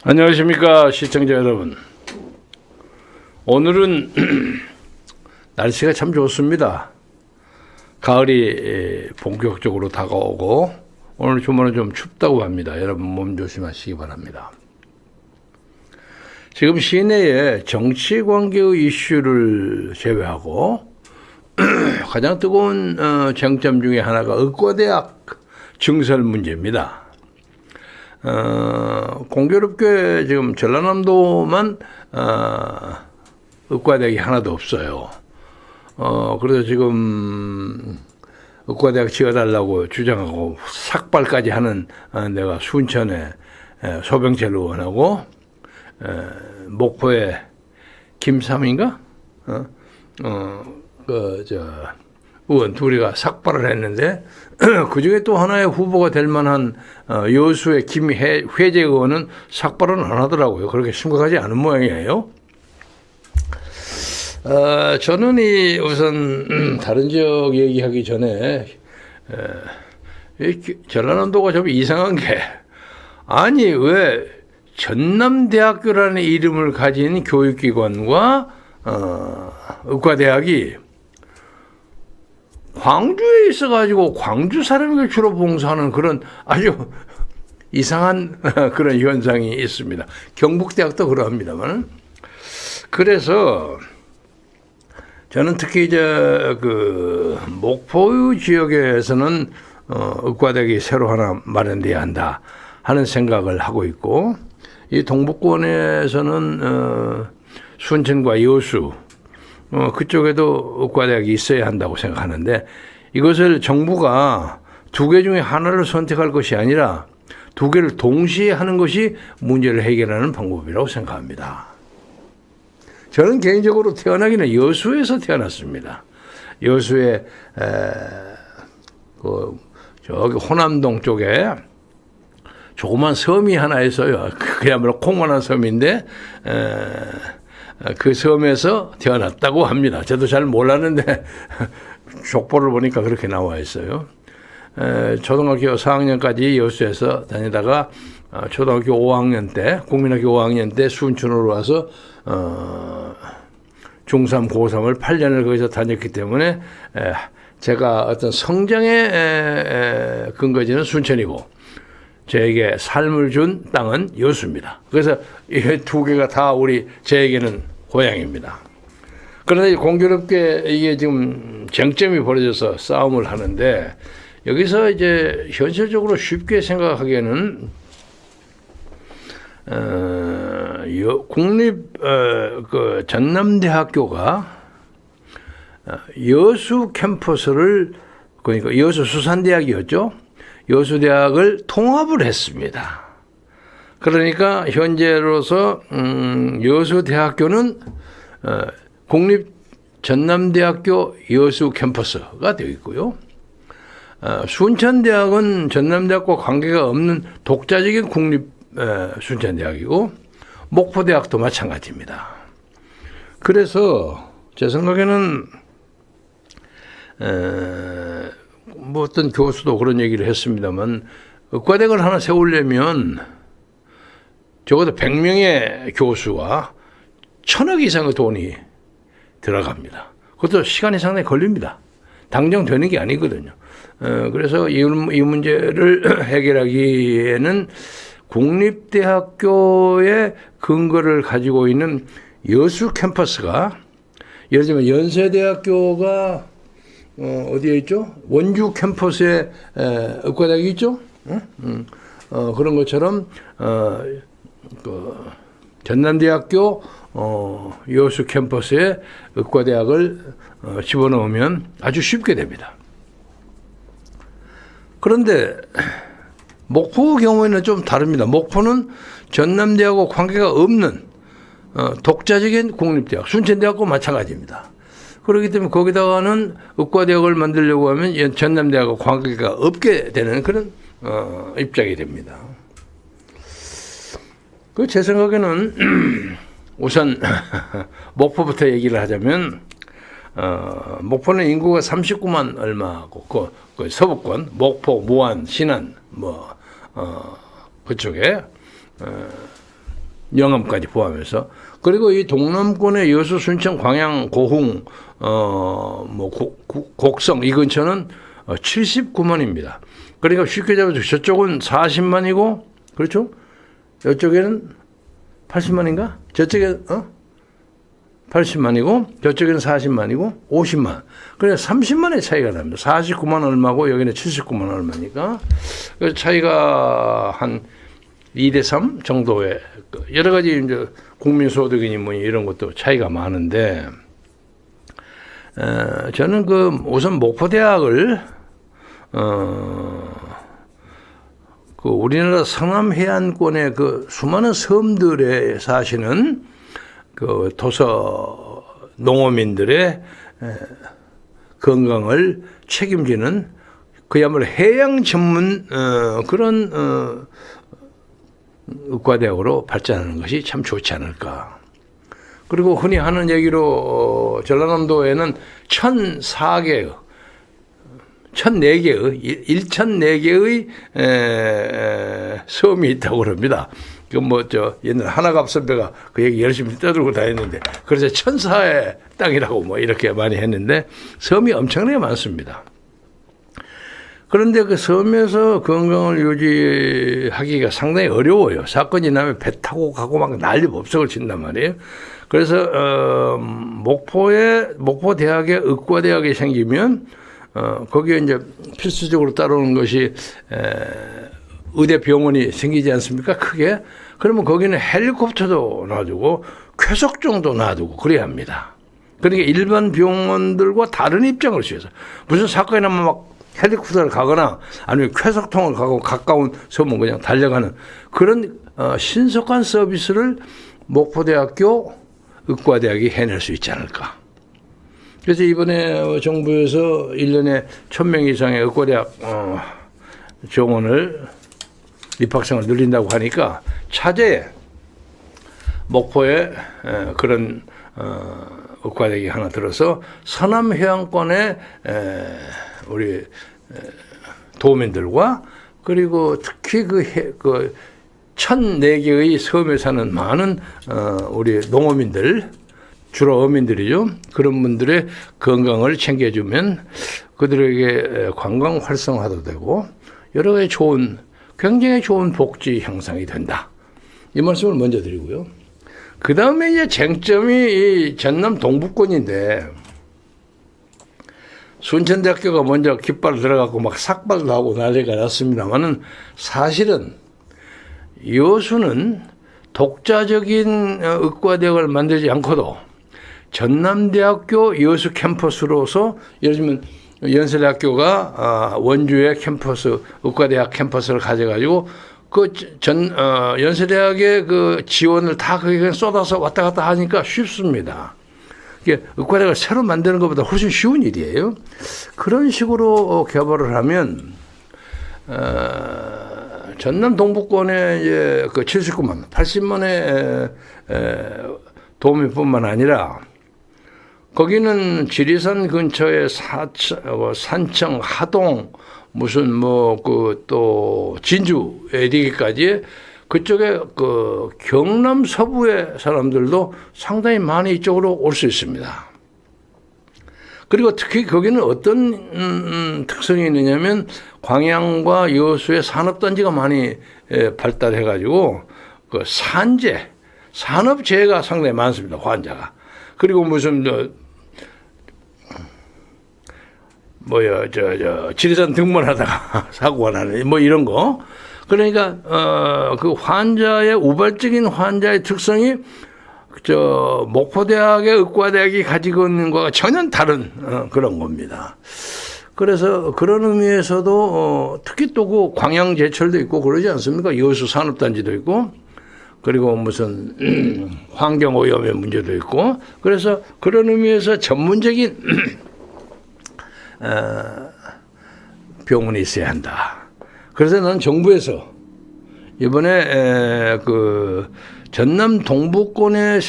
안녕하십니까 시청자 여러분. 오늘은 날씨가 참 좋습니다. 가을이 본격적으로 다가오고 오늘 주말은 좀 춥다고 합니다. 여러분 몸 조심하시기 바랍니다. 지금 시내에 정치관계의 이슈를 제외하고 가장 뜨거운 쟁점 중에 하나가 의과대학 증설 문제입니다. 공교롭게 지금 전라남도만 의과대학이 하나도 없어요. 그래서 지금 의과대학 지어달라고 주장하고 삭발까지 하는 내가 순천의 소병철 의원하고 목포의 김삼인가? 의원 둘이가 삭발을 했는데 그 중에 또 하나의 후보가 될 만한 여수의 김회재 의원은 삭발은 안 하더라고요. 그렇게 심각하지 않은 모양이에요. 저는 우선 다른 지역 얘기하기 전에 전라남도가 좀 이상한 게 아니 왜 전남대학교라는 이름을 가진 교육기관과 의과대학이 광주에 있어가지고 광주 사람에게 주로 봉사하는 그런 아주 이상한 그런 현상이 있습니다. 경북대학도 그러합니다만. 그래서 저는 특히 그 목포 지역에서는 의과대학이 새로 하나 마련돼야 한다 하는 생각을 하고 있고, 이 동북권에서는 순천과 여수 그쪽에도 의과대학이 있어야 한다고 생각하는데, 이것을 정부가 두 개 중에 하나를 선택할 것이 아니라 두 개를 동시에 하는 것이 문제를 해결하는 방법이라고 생각합니다. 저는 개인적으로 태어나기는 여수에서 태어났습니다. 여수에 저기 호남동 쪽에 조그만 섬이 하나 있어요. 그야말로 콩만한 섬인데 그 섬에서 태어났다고 합니다. 저도 잘 몰랐는데 족보를 보니까 그렇게 나와 있어요. 초등학교 4학년까지 여수에서 다니다가 초등학교 5학년 때, 국민학교 5학년 때 순천으로 와서 중3, 고3을 8년을 거기서 다녔기 때문에 제가 어떤 성장의 근거지는 순천이고 저에게 삶을 준 땅은 여수입니다. 그래서 이 두 개가 다 저에게는 고향입니다. 그런데 공교롭게 이게 지금 쟁점이 벌어져서 싸움을 하는데, 여기서 이제 현실적으로 쉽게 생각하기에는 그 전남대학교가 여수 캠퍼스를, 그러니까 여수 수산대학이었죠. 여수대학을 통합을 했습니다. 그러니까 현재로서 여수대학교는 국립 전남대학교 여수 캠퍼스가 되어 있고요. 순천대학은 전남대학과 관계가 없는 독자적인 국립 순천대학이고, 목포대학도 마찬가지입니다. 그래서 제 생각에는 뭐 어떤 교수도 그런 얘기를 했습니다만, 의과대학을 하나 세우려면 적어도 100명의 교수와 1000억 이상의 돈이 들어갑니다. 그것도 시간이 상당히 걸립니다. 당장 되는 게 아니거든요. 그래서 이 문제를 해결하기에는 국립대학교의 근거를 가지고 있는 여수 캠퍼스가, 예를 들면 연세대학교가 어디에 있죠? 원주 캠퍼스에 의과대학이 있죠? 그런 것처럼 그 전남대학교 여수 캠퍼스에 의과대학을 집어넣으면 아주 쉽게 됩니다. 그런데 목포 경우에는 좀 다릅니다. 목포는 전남대하고 관계가 없는 독자적인 국립대학, 순천대학과 마찬가지입니다. 그렇기 때문에 거기다가는 의과대학을 만들려고 하면 전남대하고 관계가 없게 되는 그런 입장이 됩니다. 제 생각에는 우선 목포부터 얘기를 하자면, 목포는 인구가 39만 얼마고, 그 서부권, 목포, 무안, 신안, 그쪽에 영암까지 포함해서. 그리고 이 동남권의 여수, 순천, 광양, 고흥, 곡성 이 근처는 79만입니다. 그러니까 쉽게 잡아서 저쪽은 40만이고, 그렇죠? 이쪽에는 80만인가? 저쪽에 80만이고 저쪽에는 40만이고 50만. 그래 30만의 차이가 납니다. 49만 얼마고 여기는 79만 얼마니까. 그 차이가 한 2대 3 정도의 여러 가지 이제 국민소득이니 뭐니 이런 것도 차이가 많은데, 저는 그 우선 목포대학을 그 우리나라 서남 해안권의 그 수많은 섬들에 사시는 그 도서 농어민들의 건강을 책임지는 그야말로 해양 전문 그런 의과대학으로 발전하는 것이 참 좋지 않을까. 그리고 흔히 하는 얘기로 전라남도에는 1,004개의 1,004개의 섬이 있다고 그럽니다. 그 옛날 하나갑선배가 그 얘기 열심히 떠들고 다녔는데, 그래서 천사의 땅이라고 뭐 이렇게 많이 했는데, 섬이 엄청나게 많습니다. 그런데 그 섬에서 건강을 유지하기가 상당히 어려워요. 사건이 나면 배 타고 가고 막 난리 법석을 친단 말이에요. 그래서 목포대학에 의과대학이 생기면 거기에 이제 필수적으로 따라오는 것이 의대병원이 생기지 않습니까? 크게. 그러면 거기는 헬리콥터도 놔두고 쾌속정도 놔두고 그래야 합니다. 그러니까 일반 병원들과 다른 입장을 취해서 무슨 사건이 나면 막 헬리콥터를 가거나 아니면 쾌속통을 가고 가까운 섬은 그냥 달려가는 그런 신속한 서비스를 목포대학교 의과대학이 해낼 수 있지 않을까. 그래서 이번에 정부에서 1년에 1,000명 이상의 의과대학 정원을 입학생을 늘린다고 하니까 차제에 목포에 그런 의과대학이 하나 들어서 서남 해안권의 우리 도민들과 그리고 특히 그 1,004개의 섬에 사는 많은 우리 농어민들, 주로 어민들이죠. 그런 분들의 건강을 챙겨주면 그들에게 관광 활성화도 되고 여러 가지 굉장히 좋은 복지 형성이 된다. 이 말씀을 먼저 드리고요. 그 다음에 이제 쟁점이 이 전남 동부권인데, 순천대학교가 먼저 깃발 들어가고 막 삭발도 하고 난리가 났습니다만은 사실은 여수는 독자적인 의과대학을 만들지 않고도 전남대학교 여수 캠퍼스로서, 예를 들면 연세대학교가 원주의 캠퍼스, 의과대학 캠퍼스를 가져가지고 연세대학의 그 지원을 다 거기에 쏟아서 왔다 갔다 하니까 쉽습니다. 이게 의과대학을 새로 만드는 것보다 훨씬 쉬운 일이에요. 그런 식으로 개발을 하면 전남 동부권에 이제 그 79만, 80만의 도민뿐만 아니라 거기는 지리산 근처에 산청, 하동, 무슨 또 진주, 에디기까지 그쪽에 그 경남 서부의 사람들도 상당히 많이 이쪽으로 올 수 있습니다. 그리고 특히 거기는 어떤 특성이 있느냐면 광양과 여수의 산업단지가 많이 발달해가지고 그 산업재해가 상당히 많습니다. 환자가. 그리고 무슨 지리산 등반하다가 사고가 나는 뭐 이런 거. 그러니까 그 환자의 우발적인 환자의 특성이 목포대학의 의과대학이 가지고 있는 것과 전혀 다른 그런 겁니다. 그래서 그런 의미에서도 특히 또 그 광양제철도 있고 그러지 않습니까? 여수 산업단지도 있고, 그리고 무슨 환경오염의 문제도 있고, 그래서 그런 의미에서 전문적인 병원이 있어야 한다. 그래서 난 정부에서 이번에 그 전남 동부권에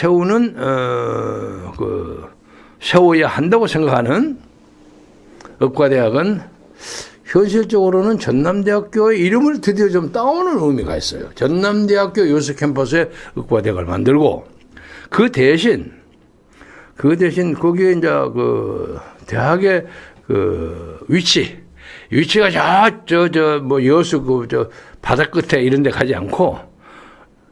세워야 한다고 생각하는 의과대학은 현실적으로는 전남대학교의 이름을 드디어 좀 따오는 의미가 있어요. 전남대학교 여수 캠퍼스에 의과대학을 만들고 그 대신 거기에 이제 그 대학의 그 위치가 뭐 여수 바다 끝에 이런 데 가지 않고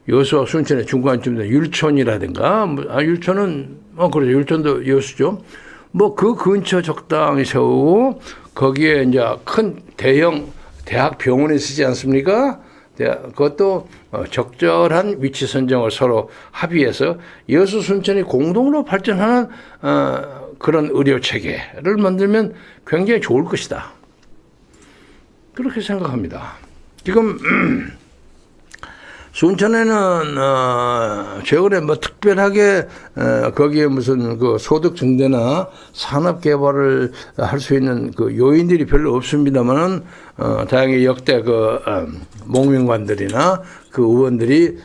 여수와 순천의 중간쯤 된 율촌이라든가 율촌은 그렇죠. 율촌도 여수죠. 뭐 그 근처 적당히 세우고 거기에 이제 큰 대형 대학 병원이 쓰지 않습니까? 그것도 적절한 위치 선정을 서로 합의해서 여수 순천이 공동으로 발전하는 그런 의료 체계를 만들면 굉장히 좋을 것이다. 그렇게 생각합니다. 지금 순천에는 최근에 뭐 특별하게 거기에 무슨 그 소득 증대나 산업 개발을 할 수 있는 그 요인들이 별로 없습니다만은 다행히 역대 그 목민관들이나 그 의원들이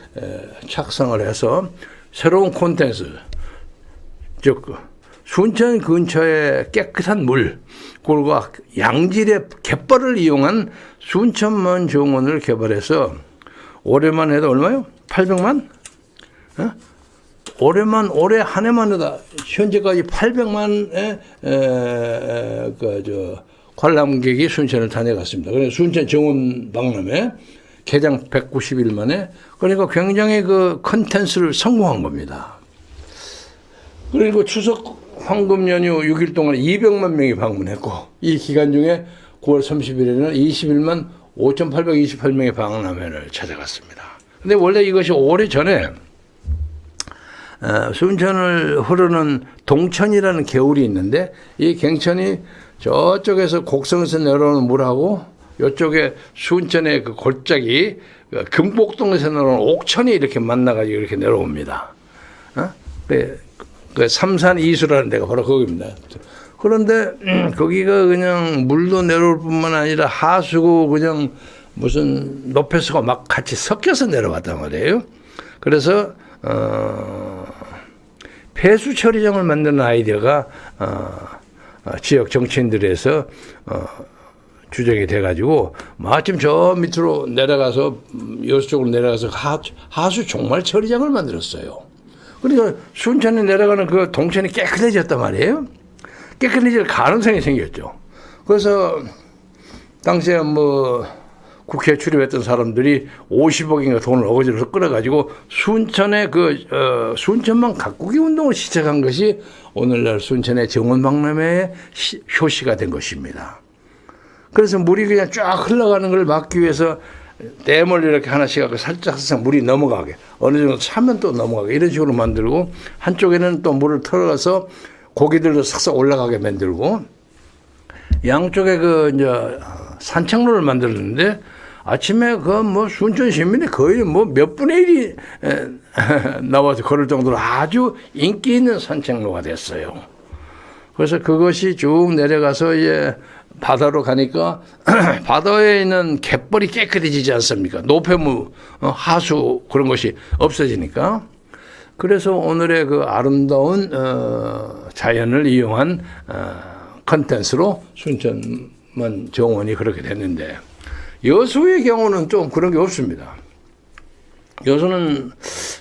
착상을 해서 새로운 콘텐츠, 즉 순천 근처에 깨끗한 물, 그리고 양질의 갯벌을 이용한 순천만 정원을 개발해서 올해만 해도 얼마요? 800만? 올해 한 해만 해도 현재까지 800만의 관람객이 순천을 다녀갔습니다. 그래서 순천 정원 박람회 개장 190일 만에 그러니까 굉장히 그 컨텐츠를 성공한 겁니다. 그리고 추석 황금 연휴 6일 동안 200만 명이 방문했고 이 기간 중에 9월 30일에는 21만 5,828명의 박람회를 찾아갔습니다. 근데 원래 이것이 오래전에 순천을 흐르는 동천이라는 개울이 있는데 이 갱천이 저쪽에서 곡성에서 내려오는 물하고 이쪽에 순천의 그 골짜기 금곡동에서 내려오는 옥천이 이렇게 만나가지고 이렇게 내려옵니다. 그 삼산 이수라는 데가 바로 거기입니다. 그런데 거기가 그냥 물도 내려올 뿐만 아니라 하수고 그냥 무슨 높이수가 막 같이 섞여서 내려왔단 말이에요. 그래서 폐수 처리장을 만드는 아이디어가 지역 정치인들에서 주정이 돼가지고 마침 저 밑으로 내려가서 여수 쪽으로 내려가서 하수 종말 처리장을 만들었어요. 그러니까 순천에 내려가는 그 동천이 깨끗해졌단 말이에요. 깨끗해질 가능성이 생겼죠. 그래서 당시에 뭐 국회에 출입했던 사람들이 50억인가 돈을 어거지로 끌어가지고 순천의 순천만 가꾸기 운동을 시작한 것이 오늘날 순천의 정원박람회의 효시가 된 것입니다. 그래서 물이 그냥 쫙 흘러가는 걸 막기 위해서 댐을 이렇게 하나씩 하고 살짝 물이 넘어가게 어느 정도 차면 또 넘어가게 이런 식으로 만들고 한쪽에는 또 물을 털어가서 고기들도 싹싹 올라가게 만들고 양쪽에 이제 산책로를 만들었는데 아침에 뭐 순천 시민이 거의 뭐 몇 분의 1이 나와서 걸을 정도로 아주 인기 있는 산책로가 됐어요. 그래서 그것이 쭉 내려가서 이제 바다로 가니까 바다에 있는 갯벌이 깨끗해지지 않습니까? 노폐물, 하수 그런 것이 없어지니까. 그래서 오늘의 그 아름다운 자연을 이용한 컨텐츠로 순천만 정원이 그렇게 됐는데 여수의 경우는 좀 그런 게 없습니다. 여수는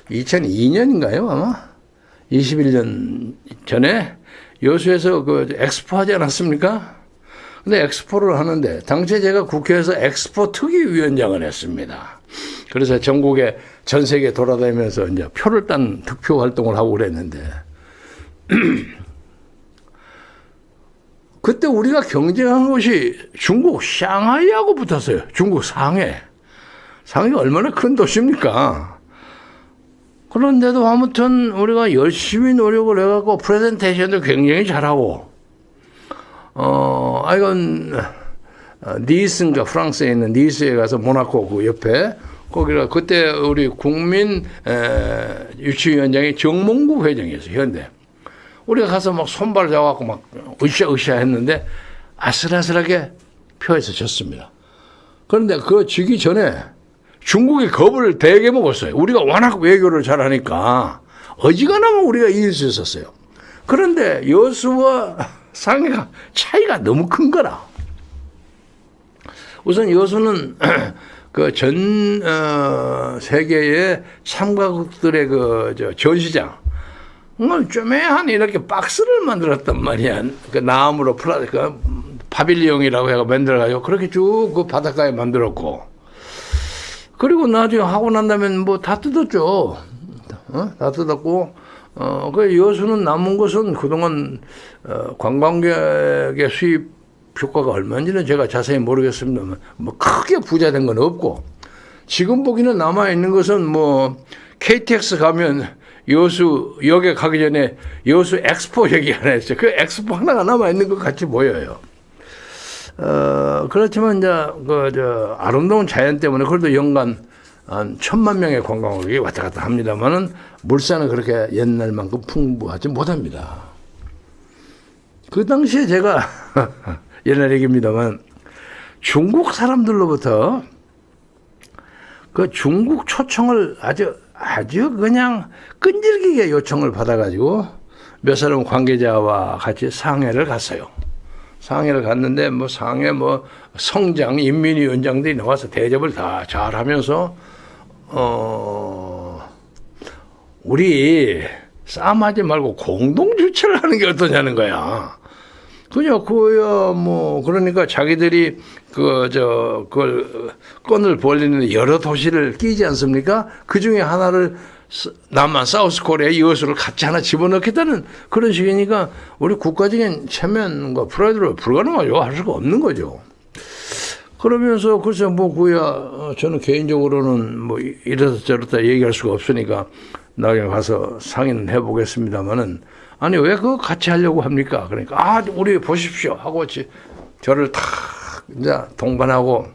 2002년인가요 아마? 21년 전에 여수에서 그 엑스포 하지 않았습니까? 근데 엑스포를 하는데 당시에 제가 국회에서 엑스포 특위위원장을 했습니다. 그래서 전국에 전 세계 돌아다니면서 이제 표를 딴 득표 활동을 하고 그랬는데 그때 우리가 경쟁한 것이 중국 상하이하고 붙었어요. 중국 상해. 상해가 얼마나 큰 도시입니까? 그런데도 아무튼 우리가 열심히 노력을 해갖고 프레젠테이션도 굉장히 잘하고 이건 니스인가 프랑스에 있는 니스에 가서 모나코 그 옆에 거기가 그때 우리 국민 유치위원장이 정몽구 회장이었어요. 현대. 우리가 가서 막 손발 잡아갖고 막 으쌰으쌰 했는데 아슬아슬하게 표에서 졌습니다. 그런데 그거 지기 전에 중국이 겁을 되게 먹었어요. 우리가 워낙 외교를 잘하니까 어지간하면 우리가 이길 수 있었어요. 그런데 여수와 상해가 차이가 너무 큰 거라. 우선 여수는 그 전 세계의 참가국들의 전시장, 쪼매한 이렇게 박스를 만들었단 말이야. 그 나무로 그 파빌리옹이라고 해가 만들어가지고 그렇게 쭉 그 바닷가에 만들었고, 그리고 나중에 하고 난 다음에 뭐 다 뜯었죠. 다 뜯었고, 그 여수는 남은 것은 그동안 관광객의 수입 효과가 얼마인지는 제가 자세히 모르겠습니다만, 뭐 크게 부자된 건 없고, 지금 보기는 남아 있는 것은 뭐 KTX 가면 여수역에 가기 전에 여수 엑스포역이 하나 있어요. 그 엑스포 하나가 남아 있는 것 같이 보여요. 그렇지만 이제 아름다운 자연 때문에 그래도 연간 한 1,000만 명의 관광객이 왔다 갔다 합니다만은 물산은 그렇게 옛날만큼 풍부하지 못합니다. 그 당시에 제가 옛날 얘기입니다만 중국 사람들로부터 그 중국 초청을 아주 그냥 끈질기게 요청을 받아가지고 몇 사람 관계자와 같이 상해를 갔어요. 상해를 갔는데 뭐 상해 뭐 성장 인민위원장들이 나와서 대접을 다 잘하면서 우리 싸움하지 말고 공동 주최를 하는 게 어떠냐는 거야. 뭐 그러니까 자기들이 그걸 건을 벌리는 여러 도시를 끼지 않습니까? 그 중에 하나를 남한 사우스 코리아 여수를 같이 하나 집어넣겠다는 그런 식이니까 우리 국가적인 체면과 프라이드로 불가능하죠. 할 수가 없는 거죠. 그러면서 글쎄 저는 개인적으로는 뭐 이래서 저렇다 얘기할 수가 없으니까 나중에 가서 상의는 해보겠습니다만은, 아니 왜 그거 같이 하려고 합니까? 그러니까 우리 보십시오 하고 저를 탁 이제 동반하고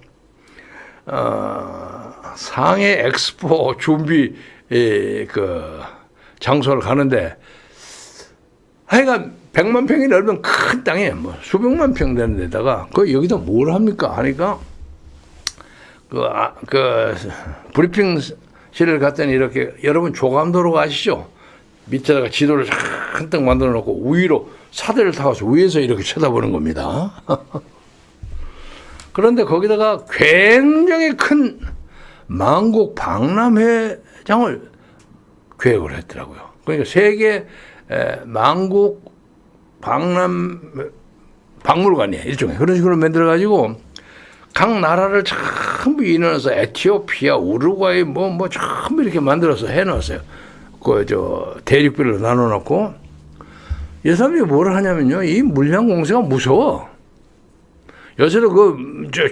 상해 엑스포 준비 그 장소를 가는데, 하여간 100만 평이 넓은 큰 땅에 뭐 수백만 평 되는 데다가 여기다 뭘 합니까 하니까 그 브리핑실을 갔더니 이렇게, 여러분 조감도로가 아시죠? 밑에다가 지도를 한뜩 만들어 놓고 위로 사대를 타고서 위에서 이렇게 쳐다보는 겁니다. 그런데 거기다가 굉장히 큰 만국 박람회장을 계획을 했더라고요. 그러니까 세계 만국 박물관이에요. 일종의 그런 식으로 만들어가지고 각 나라를 전부 인원해서 에티오피아, 우루과이 뭐 전부 이렇게 만들어서 해놨어요. 대륙별로 나눠놓고, 이 사람이 뭘 하냐면요, 이 물량 공세가 무서워. 요새도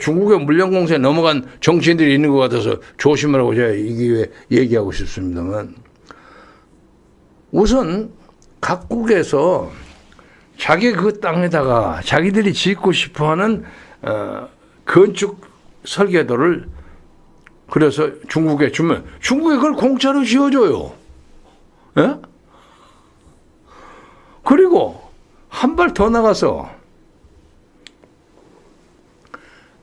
중국의 물량 공세에 넘어간 정치인들이 있는 것 같아서 조심하라고 제가 이 기회에 얘기하고 싶습니다만, 우선 각국에서 자기 그 땅에다가 자기들이 짓고 싶어하는 건축 설계도를 그래서 중국에 주면 중국에 그걸 공짜로 지어줘요. 예? 그리고 한 발 더 나가서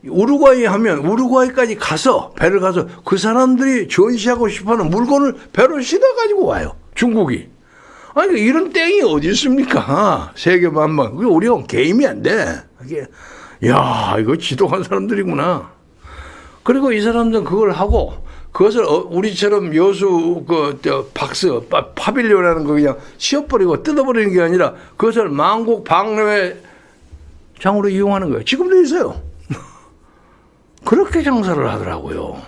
우루과이 하면 우루과이까지 가서 배를 가서 그 사람들이 전시하고 싶어하는 물건을 배로 실어 가지고 와요. 중국이. 아니 이런 땡이 어디 있습니까? 세계 만방. 그게 우리가 게임이 안 돼. 이게 야 이거 지독한 사람들이구나. 그리고 이 사람들은 그걸 하고 그것을 우리처럼 여수 박스 파빌리온이라는 거 그냥 씌워버리고 뜯어버리는 게 아니라 그것을 만국 박람회장으로 이용하는 거예요. 지금도 있어요. 그렇게 장사를 하더라고요.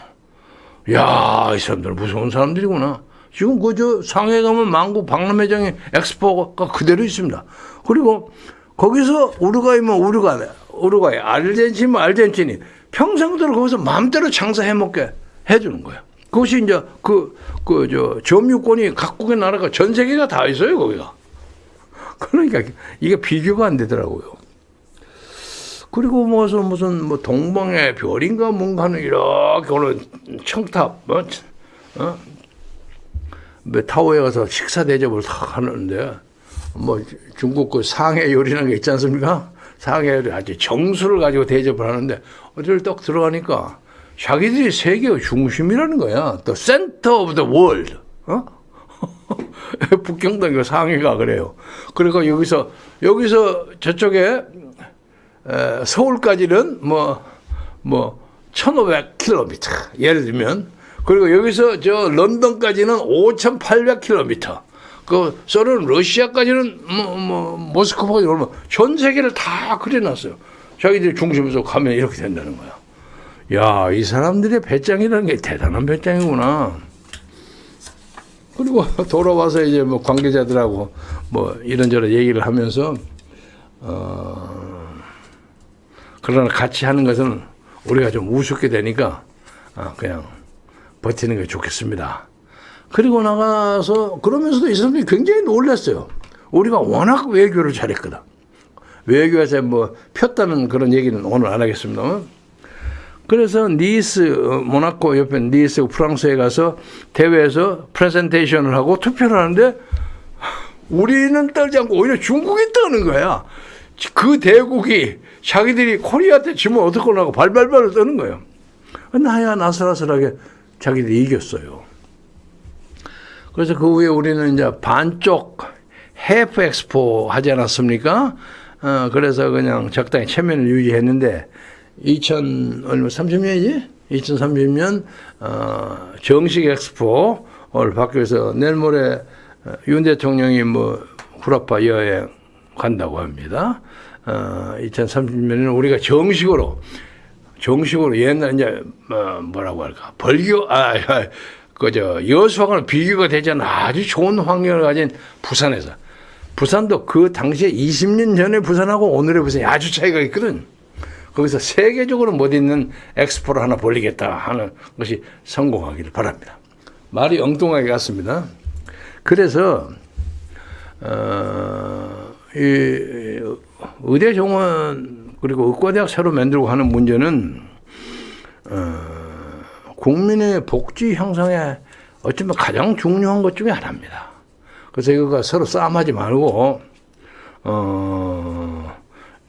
야, 이 사람들 무서운 사람들이구나. 지금 상해 가면 만국 박람회장의 엑스포가 그대로 있습니다. 그리고 거기서 우루과이, 아르헨티니 평생도록 거기서 마음대로 장사해 먹게 해주는 거예요. 그것이 이제 점유권이 각국의 나라가 전 세계가 다 있어요, 거기가. 그러니까 이게 비교가 안 되더라고요. 그리고 무슨 동방의 별인가 뭔가 하는 이렇게 오는 청탑, 타워에 가서 식사 대접을 하는데, 중국 상해 요리라는 게 있지 않습니까? 상해 요리 아주 정수를 가지고 대접을 하는데, 어디를 딱 들어가니까 자기들이 세계의 중심이라는 거야. The center of the world. 북경도 상해가 그래요. 그러니까 여기서 저쪽에 서울까지는 뭐 1,500km 예를 들면, 그리고 여기서 저 런던까지는 5,800km, 그 소련 러시아까지는 모스크바까지 오면 전 세계를 다 그려놨어요. 자기들이 중심에서 가면 이렇게 된다는 거야. 야, 이 사람들의 배짱이라는 게 대단한 배짱이구나. 그리고 돌아와서 이제 뭐 관계자들하고 뭐 이런저런 얘기를 하면서 그러나 같이 하는 것은 우리가 좀 우습게 되니까 그냥 버티는 게 좋겠습니다. 그리고 나가서 그러면서도 이 사람들이 굉장히 놀랐어요. 우리가 워낙 외교를 잘했거든. 외교에서 뭐 폈다는 그런 얘기는 오늘 안 하겠습니다만, 그래서 니스, 모나코 옆에 니스 프랑스에 가서 대회에서 프레젠테이션을 하고 투표를 하는데 우리는 떨지 않고 오히려 중국이 떠는 거야. 그 대국이 자기들이 코리아한테 지면 어떡하려고 발발발을 떠는 거예요. 나야 나슬나슬하게 자기들이 이겼어요. 그래서 그 후에 우리는 이제 반쪽 해프 엑스포 하지 않았습니까? 그래서 그냥 적당히 체면을 유지했는데 2030년이지? 2030년 정식 엑스포를 받기 위해서 내일 모레 윤 대통령이 뭐 후라파 여행 간다고 합니다. 2030년에는 우리가 정식으로 옛날 이제 뭐라고 할까, 여수하고는 비교가 되지 않은 아주 좋은 환경을 가진 부산에서, 부산도 그 당시에 20년 전에 부산하고 오늘의 부산이 아주 차이가 있거든. 거기서 세계적으로 못 있는 엑스포를 하나 벌리겠다 하는 것이 성공하기를 바랍니다. 말이 엉뚱하게 갔습니다. 그래서 이 의대 정원 그리고 의과대학 새로 만들고 하는 문제는 국민의 복지 형성에 어쩌면 가장 중요한 것 중에 하나입니다. 그래서 이거가 서로 싸움하지 말고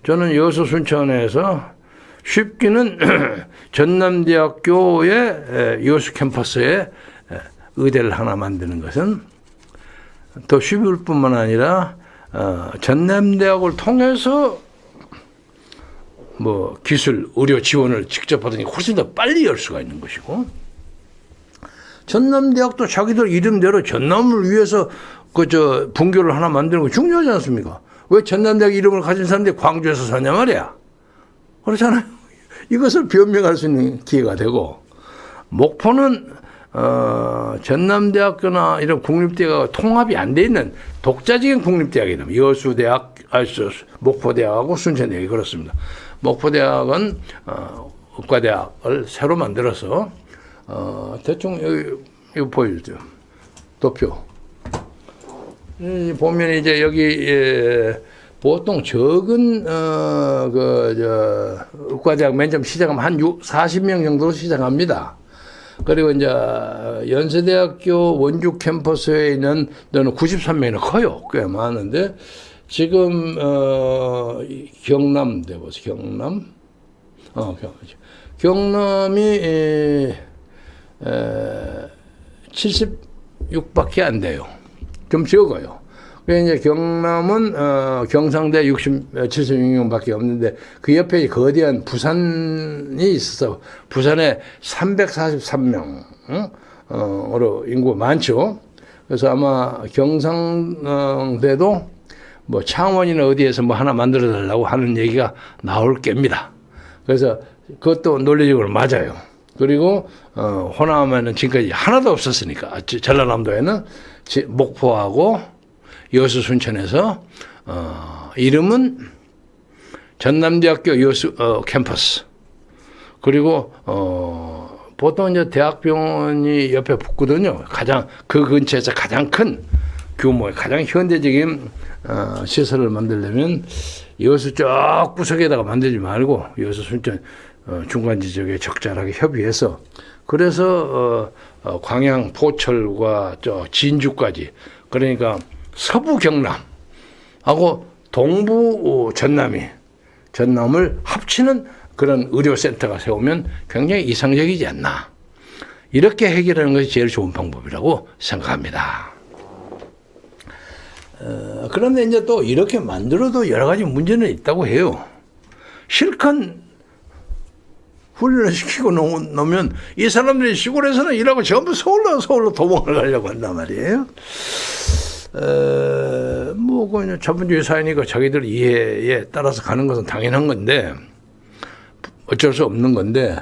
저는 여수 순천에서 쉽게는 전남대학교의 여수 캠퍼스에 의대를 하나 만드는 것은 더 쉬울 뿐만 아니라 전남대학을 통해서 뭐 기술, 의료 지원을 직접 받으니 훨씬 더 빨리 열 수가 있는 것이고, 전남대학도 자기들 이름대로 전남을 위해서 분교를 하나 만드는 거 중요하지 않습니까? 왜 전남대학 이름을 가진 사람들이 광주에서 사냐 말이야. 그렇잖아요. 이것을 변명할 수 있는 기회가 되고, 목포는 전남대학교나 이런 국립대학과 통합이 안 돼 있는 독자적인 국립대학이다. 여수대학, 목포대학하고 순천대학이 그렇습니다. 목포대학은 의과대학을 새로 만들어서 대충 여기 보여주죠. 도표. 보면 이제 여기 보통 적은 의과대학 맨 처음 시작하면 한 40명 정도로 시작합니다. 그리고 이제 연세대학교 원주 캠퍼스에 있는 데는 93명이나 커요. 꽤 많은데 지금 경남대 보세요. 경남이 76밖에 안 돼요. 좀 적어요. 그래서 이제 경남은 경상대 76명밖에 없는데 그 옆에 거대한 부산이 있어서 부산에 343명으로 인구가 많죠. 그래서 아마 경상대도 뭐 창원이나 어디에서 뭐 하나 만들어 달라고 하는 얘기가 나올 겁니다. 그래서 그것도 논리적으로 맞아요. 그리고 호남에는 지금까지 하나도 없었으니까, 전라남도에는 목포하고 여수 순천에서 이름은 전남대학교 여수 캠퍼스, 그리고 보통 이제 대학병원이 옆에 붙거든요. 가장 그 근처에서 가장 큰 규모의 가장 현대적인 시설을 만들려면 여수 쪽 구석에다가 만들지 말고 여수 순천 중간 지역에 적절하게 협의해서, 그래서 광양 포철과 진주까지, 그러니까 서부 경남하고 동부 전남을 합치는 그런 의료센터가 세우면 굉장히 이상적이지 않나. 이렇게 해결하는 것이 제일 좋은 방법이라고 생각합니다. 그런데 이제 또 이렇게 만들어도 여러 가지 문제는 있다고 해요. 실컷 훈련을 시키고 놓으면 이 사람들이 시골에서는 일하고 전부 서울로 도망을 가려고 한단 말이에요. 뭐 그냥 자본주의 사회니까 자기들 이해에 따라서 가는 것은 당연한 건데 어쩔 수 없는 건데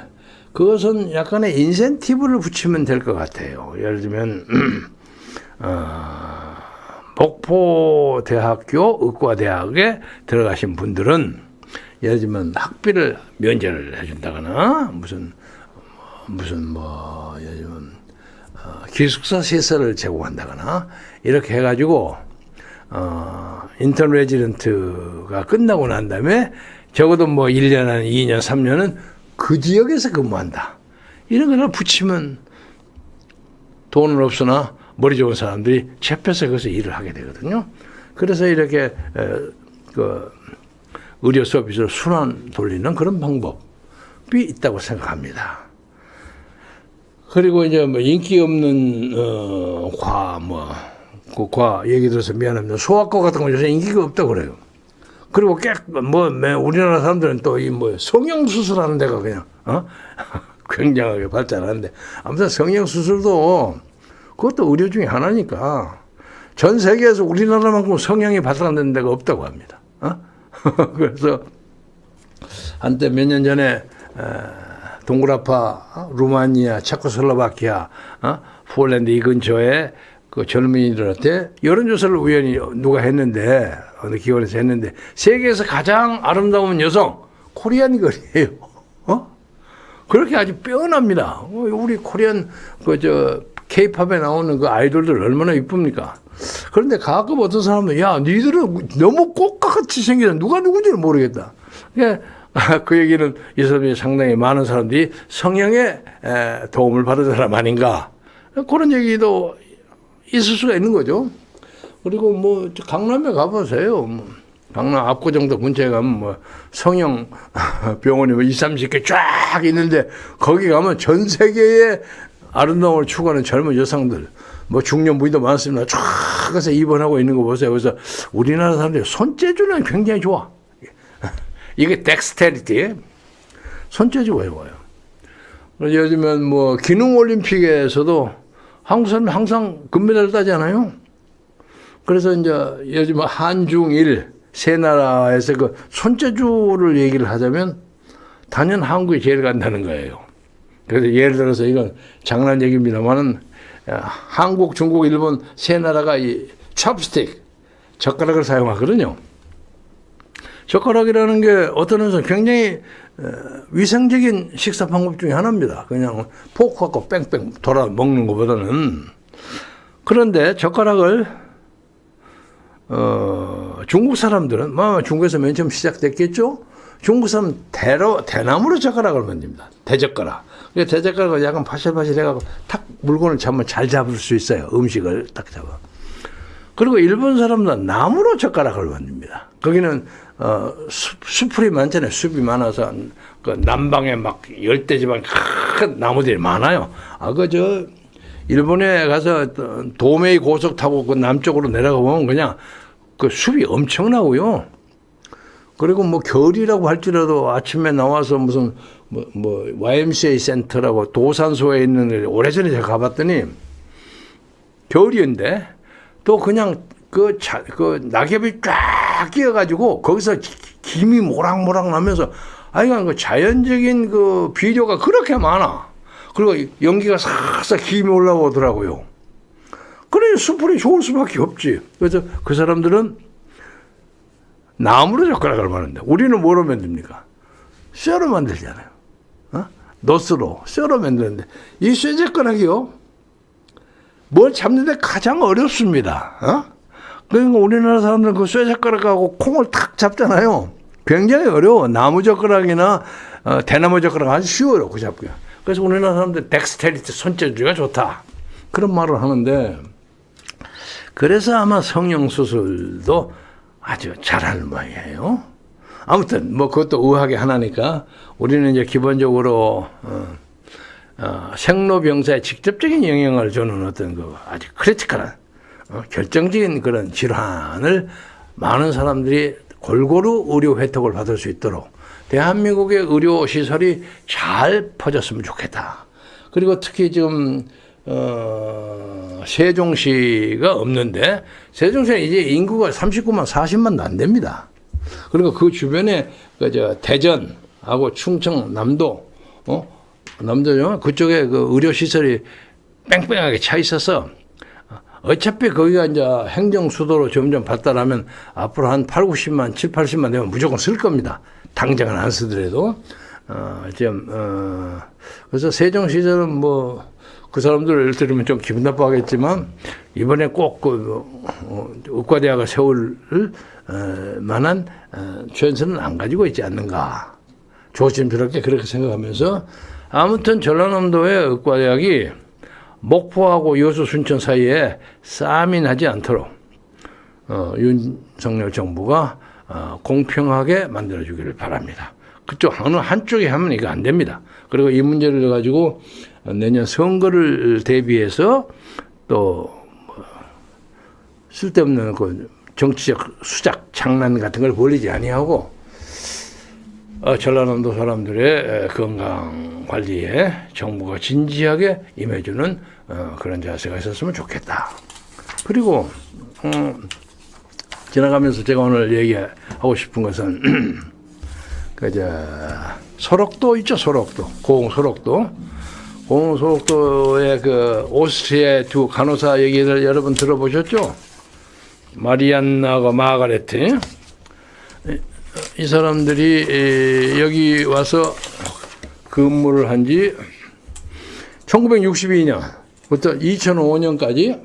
그것은 약간의 인센티브를 붙이면 될 것 같아요. 예를 들면 목포대학교 의과대학에 들어가신 분들은 예를 들면 학비를 면제를 해준다거나 무슨 뭐 예를 들면 기숙사 시설을 제공한다거나 이렇게 해가지고 인턴 레지던트가 끝나고 난 다음에 적어도 뭐 1년, 2년, 3년은 그 지역에서 근무한다. 이런 거를 붙이면 돈은 없으나 머리 좋은 사람들이 잡혀서 거기서 일을 하게 되거든요. 그래서 이렇게 그 의료 서비스를 순환 돌리는 그런 방법이 있다고 생각합니다. 그리고 이제 뭐 인기 없는 과 얘기 들어서 미안합니다. 소아과 같은 거 요새 인기가 없다고 그래요. 그리고 우리나라 사람들은 또 이 뭐 성형 수술하는 데가 그냥 굉장하게 발달하는데 아무튼 성형 수술도 그것도 의료 중에 하나니까 전 세계에서 우리나라만큼 성형이 발달하는 데가 없다고 합니다. 그래서 한때 몇 년 전에 동그라파, 루마니아, 체코슬로바키아, 폴란드 이 근처에 그 젊은이들한테 여론조사를 우연히 누가 했는데 어느 기관에서 했는데 세계에서 가장 아름다운 여성 코리안 걸이에요. 그렇게 아주 뼈납니다. 우리 코리안 K-팝에 나오는 그 아이돌들 얼마나 이쁩니까? 그런데 가끔 어떤 사람은 야 니들은 너무 꽃같이 생겨서 누가 누군지는 모르겠다. 그 얘기는 이 사람이 상당히 많은 사람들이 성형에 도움을 받은 사람 아닌가 그런 얘기도 있을 수가 있는 거죠. 그리고 뭐 강남에 가보세요. 강남 압구정도 근처에 가면 뭐 성형 병원이 뭐 20, 30개 쫙 있는데 거기 가면 전 세계의 아름다움을 추구하는 젊은 여성들 뭐 중년 부인도 많습니다. 쫙 가서 입원하고 있는 거 보세요. 그래서 우리나라 사람들이 손재주는 굉장히 좋아. 이게 덱스테리티 손재주가 좋아요. 요즘은 뭐 기능올림픽에서도 한국 사람은 항상 금메달을 따잖아요. 그래서 이제 요즘 한중일 세 나라에서 그 손재주를 얘기를 하자면 단연 한국이 제일 간다는 거예요. 그래서 예를 들어서 이건 장난 얘기입니다만은 한국, 중국, 일본 세 나라가 이 찹스틱 젓가락을 사용하거든요. 젓가락이라는 게 어떤 면에서 굉장히 위생적인 식사 방법 중에 하나입니다. 그냥 포크 갖고 뺑뺑 돌아 먹는 것보다는. 그런데 젓가락을 중국 사람들은 중국에서 맨 처음 시작됐겠죠. 중국 사람은 대나무로 젓가락을 만듭니다. 대젓가락. 대젓가락을 약간 파실파실해가지고 탁 물건을 잡으면 잘 잡을 수 있어요. 음식을 딱 잡아. 그리고 일본 사람들은 나무로 젓가락을 만듭니다. 거기는 숲이 많잖아요. 숲이 많아서 그 남방에 막 열대지방 큰 나무들이 많아요. 일본에 가서 도메이 고속 타고 그 남쪽으로 내려가 보면 그냥 그 숲이 엄청나고요. 그리고 뭐 겨울이라고 할지라도 아침에 나와서 무슨 뭐 YMCA 센터라고 도산소에 있는 오래전에 제가 가봤더니 겨울이었는데 또 그냥 그 낙엽이 쫙 끼어가지고 거기서 김이 모락모락 나면서 그 자연적인 그 비료가 그렇게 많아. 그리고 연기가 싹싹 김이 올라오더라고요. 그래 수풀이 좋을 수밖에 없지. 그래서 그 사람들은 나무로 젓가락을 만드는데 우리는 뭐로 만듭니까? 쇠로 만들잖아요. 노스로 쇠로 만드는데 이 쇠젓가락이요. 뭘 잡는데 가장 어렵습니다. 그러니까 우리나라 사람들은 그 쇠젓가락하고 콩을 탁 잡잖아요. 굉장히 어려워. 나무젓가락이나 대나무젓가락 아주 쉬워요. 그 잡기가. 그래서 우리나라 사람들 덱스테리티 손재주가 좋다. 그런 말을 하는데 그래서 아마 성형수술도 아주 잘하는 모양이에요. 아무튼 뭐 그것도 의학의 하나니까 우리는 이제 기본적으로 생로병사에 직접적인 영향을 주는 어떤 그 아주 크리티컬한 결정적인 그런 질환을 많은 사람들이 골고루 의료 혜택을 받을 수 있도록 대한민국의 의료 시설이 잘 퍼졌으면 좋겠다. 그리고 특히 지금 세종시가 없는데 세종시는 이제 인구가 39만 40만도 안 됩니다. 그리고 그 주변에 대전하고 충청, 남도, 남도죠. 그쪽에 그 의료 시설이 뺑뺑하게 차 있어서 어차피 거기가 이제 행정 수도로 점점 발달하면 앞으로 한 8, 90만, 7, 80만 되면 무조건 쓸 겁니다. 당장은 안 쓰더라도. 그래서 세종시절은 뭐, 그 사람들 들으면 좀 기분 나빠하겠지만, 이번에 꼭 의과대학을 세울 만한 최선은 안 가지고 있지 않는가. 조심스럽게 그렇게 생각하면서, 아무튼 전라남도의 의과대학이 목포하고 여수 순천 사이에 싸움이 나지 않도록 윤석열 정부가 공평하게 만들어주기를 바랍니다. 그쪽 어느 한쪽이 하면 이거 안 됩니다. 그리고 이 문제를 가지고 내년 선거를 대비해서 또 쓸데없는 그 정치적 수작 장난 같은 걸 벌이지 아니하고 전라남도 사람들의 건강 관리에 정부가 진지하게 임해주는 그런 자세가 있었으면 좋겠다. 그리고 지나가면서 제가 오늘 얘기하고 싶은 것은 소록도 있죠, 소록도. 고흥소록도의 그 오스트리아의 두 간호사 얘기를 여러분 들어보셨죠? 마리안나하고 마가레트. 이 사람들이 여기 와서 근무를 한 지 1962년부터 2005년까지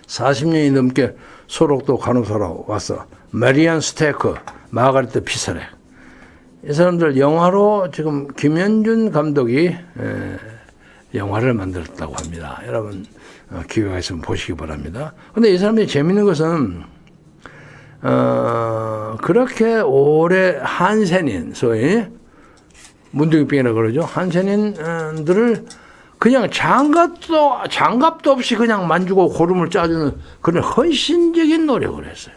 40년이 넘게 소록도 간호사로 왔어. 마리안 스테크, 마가레트 피사레. 이 사람들 영화로 지금 김현준 감독이 영화를 만들었다고 합니다. 여러분 기회가 있으면 보시기 바랍니다. 근데 이 사람들이 재밌는 것은 그렇게 오래 한센인, 소위 문둥이병이라고 그러죠. 한센인들을 그냥 장갑도 없이 그냥 만지고 고름을 짜주는 그런 헌신적인 노력을 했어요.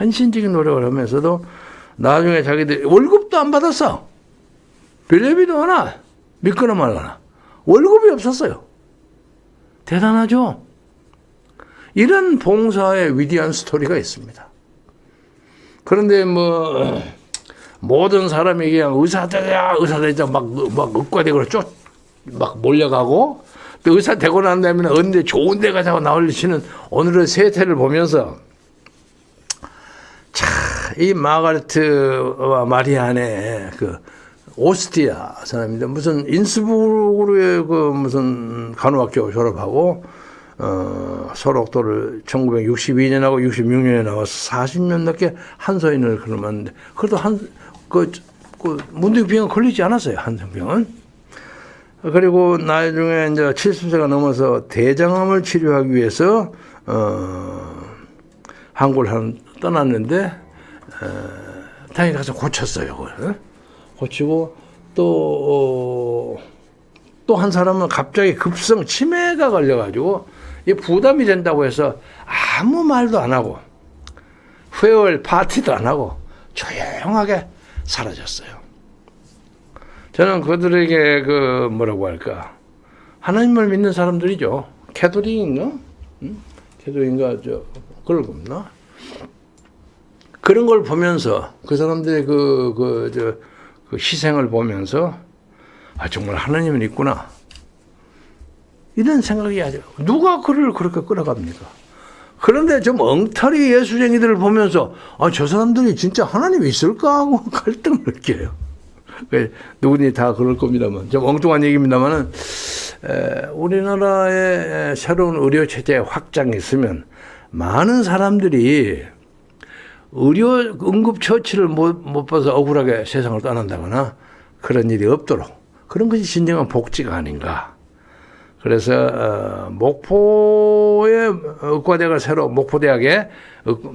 헌신적인 노력을 하면서도 나중에 자기들이 월급도 안 받았어. 빌레비도 하나, 믿거나 말거나. 월급이 없었어요. 대단하죠? 이런 봉사의 위대한 스토리가 있습니다. 그런데 뭐 모든 사람이 그냥 의사되자 막 의과대학으로 막 몰려가고 또 의사 되고 난 다음에 언제 좋은 데 가자고 나올리시는 오늘의 세태를 보면서 이 마가레트와 마리안의 그 오스트리아 사람인데 무슨 인스부르크의 그 무슨 간호학교 졸업하고 소록도를 1962년하고 66년에 나와서 40년 넘게 한소인을 그러는데 그래도 문둥이병은 걸리지 않았어요. 한성병은. 그리고 나중에 이제 70세가 넘어서 대장암을 치료하기 위해서 한국을 떠났는데 다행히 가서 고쳤어요. 그걸. 고치고 또 한 사람은 갑자기 급성 치매가 걸려가지고 이 부담이 된다고 해서 아무 말도 안 하고 페어웰 파티도 안 하고 조용하게 사라졌어요. 저는 그들에게 그 뭐라고 할까 하나님을 믿는 사람들이죠. 캐톨릭인가? 캐톨릭인가 그럴 겁나. 그런 걸 보면서 그 사람들의 그 희생을 보면서 정말 하나님은 있구나. 이런 생각이 아주 누가 그를 그렇게 끌어갑니까? 그런데 좀 엉터리 예수쟁이들을 보면서 저 사람들이 진짜 하나님이 있을까 하고 갈등을 느껴요. 누구니 다 그럴 겁니다만 좀 엉뚱한 얘기입니다만은 우리나라의 새로운 의료 체제 확장이 있으면 많은 사람들이 의료 응급 처치를 못 봐서 억울하게 세상을 떠난다거나 그런 일이 없도록 그런 것이 진정한 복지가 아닌가. 그래서 목포의 의과대학을 새로 목포대학에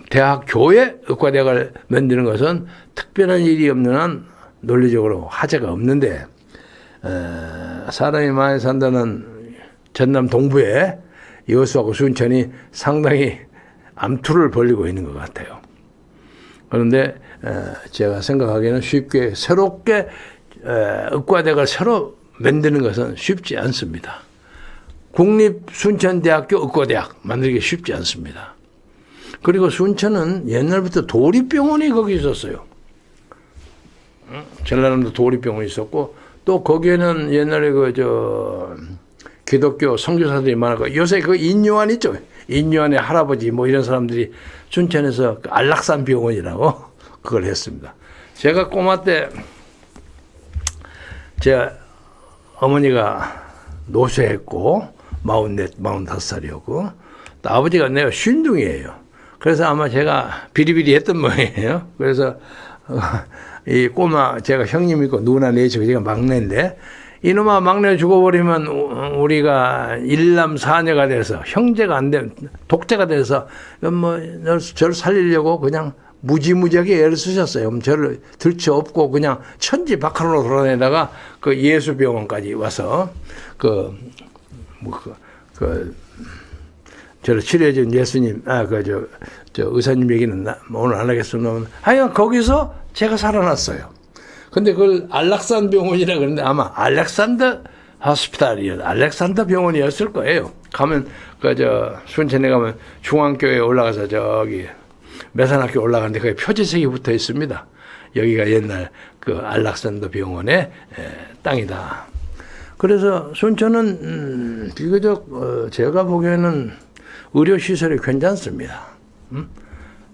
대학교에 의과대학을 만드는 것은 특별한 일이 없는 한 논리적으로 화제가 없는데 사람이 많이 산다는 전남 동부에 여수하고 순천이 상당히 암투를 벌이고 있는 것 같아요. 그런데 제가 생각하기에는 쉽게 새롭게 의과대학을 새로 만드는 것은 쉽지 않습니다. 국립순천대학교 의과대학 만들기 쉽지 않습니다. 그리고 순천은 옛날부터 도립병원이 거기 있었어요. 전라남도 도립병원이 있었고 또 거기에는 옛날에 기독교 선교사들이 많았고 요새 그 인요한 있죠. 인요한의 할아버지 뭐 이런 사람들이 순천에서 그 안락산 병원이라고 그걸 했습니다. 제가 꼬마 때 제 어머니가 노쇠했고 45살이었고 또 아버지가 내가 쉰둥이에요. 그래서 아마 제가 비리비리 했던 모양이에요. 그래서 이 꼬마 제가 형님 있고 누나 넷이고 제가 막내인데 이놈아 막내 죽어버리면 우리가 일남 사녀가 돼서 형제가 안 되면 독재가 돼서 뭐 저를 살리려고 그냥 무지무지하게 애를 쓰셨어요. 저를 들쳐업고 그냥 천지박하로 돌아다니다가 그 예수병원까지 와서 저를 치료해준 예수님, 저 의사님 얘기는 오늘 안 하겠습니다만, 하여간 거기서 제가 살아났어요. 근데 그걸 안락산 병원이라 그러는데 아마 알렉산더 호스피탈이었, 알렉산더 병원이었을 거예요. 가면, 순천에 가면 중앙교회에 올라가서 저기 매산학교 올라가는데 거기 표지색이 붙어 있습니다. 여기가 옛날 그 안락산더 병원의 땅이다. 그래서 순천은 비교적 제가 보기에는 의료시설이 괜찮습니다.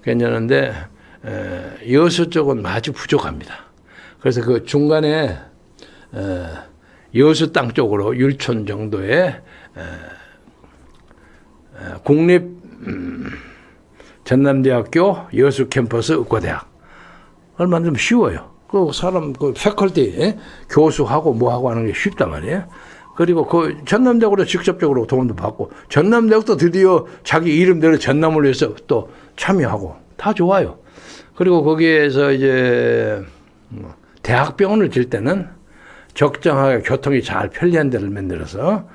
괜찮은데 여수 쪽은 아주 부족합니다. 그래서 그 중간에 여수 땅 쪽으로 율촌 정도의 국립 전남대학교 여수 캠퍼스 의과대학 얼마 좀 쉬워요. 그 사람 그 패컬티 교수하고 뭐하고 하는 게 쉽단 말이에요. 그리고 그 전남대학으로 직접적으로 도움도 받고 전남대학도 드디어 자기 이름대로 전남을 위해서 또 참여하고 다 좋아요. 그리고 거기에서 이제 대학병원을 질 때는 적정하게 교통이 잘 편리한 데를 만들어서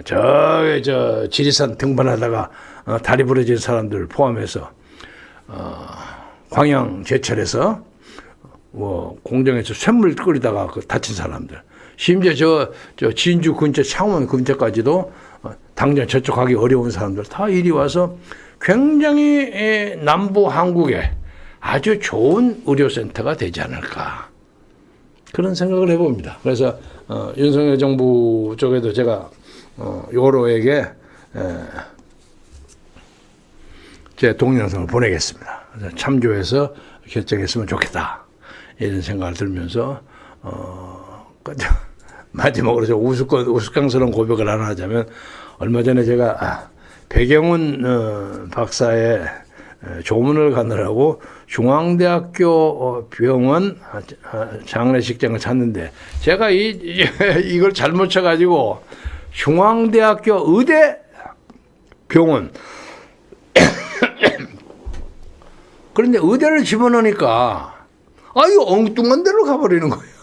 저 지리산 등반하다가 다리 부러진 사람들 포함해서 광양 제철에서 공장에서 쇳물 끓이다가 다친 사람들, 심지어 저 진주 근처 창원 근처까지도 당장 저쪽 가기 어려운 사람들 다 이리 와서 굉장히 남부 한국에 아주 좋은 의료센터가 되지 않을까 그런 생각을 해봅니다. 그래서 윤석열 정부 쪽에도 제가 요로에게 제 동영상을 보내겠습니다. 그래서 참조해서 결정했으면 좋겠다 이런 생각을 들면서 마지막으로 저 우스꽝스러운 고백을 하나 하자면 얼마 전에 제가 백영훈 박사의 조문을 가느라고 중앙대학교 병원 장례식장을 찾는데 제가 이걸 잘못 쳐가지고 중앙대학교 의대 병원 그런데 의대를 집어넣으니까 이거 엉뚱한 데로 가버리는 거예요.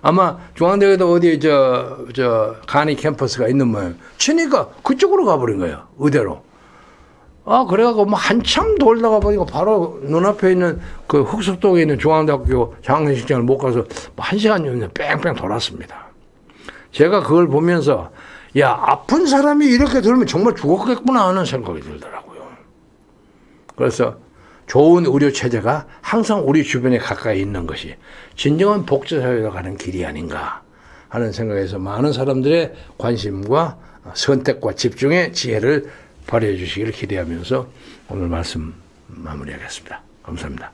아마 중앙대학에도 어디 저 간이 캠퍼스가 있는 모양 치니까 그쪽으로 가버린 거예요. 의대로. 그래갖고 뭐 한참 돌다가 보니까 바로 눈앞에 있는 그 흑석동에 있는 중앙대학교 장례식장을 못 가서 1시간 정도 뺑뺑 돌았습니다. 제가 그걸 보면서 아픈 사람이 이렇게 들으면 정말 죽었겠구나 하는 생각이 들더라고요. 그래서 좋은 의료 체제가 항상 우리 주변에 가까이 있는 것이 진정한 복지사회로 가는 길이 아닌가 하는 생각에서 많은 사람들의 관심과 선택과 집중의 지혜를 발휘해 주시기를 기대하면서 오늘 말씀 마무리하겠습니다. 감사합니다.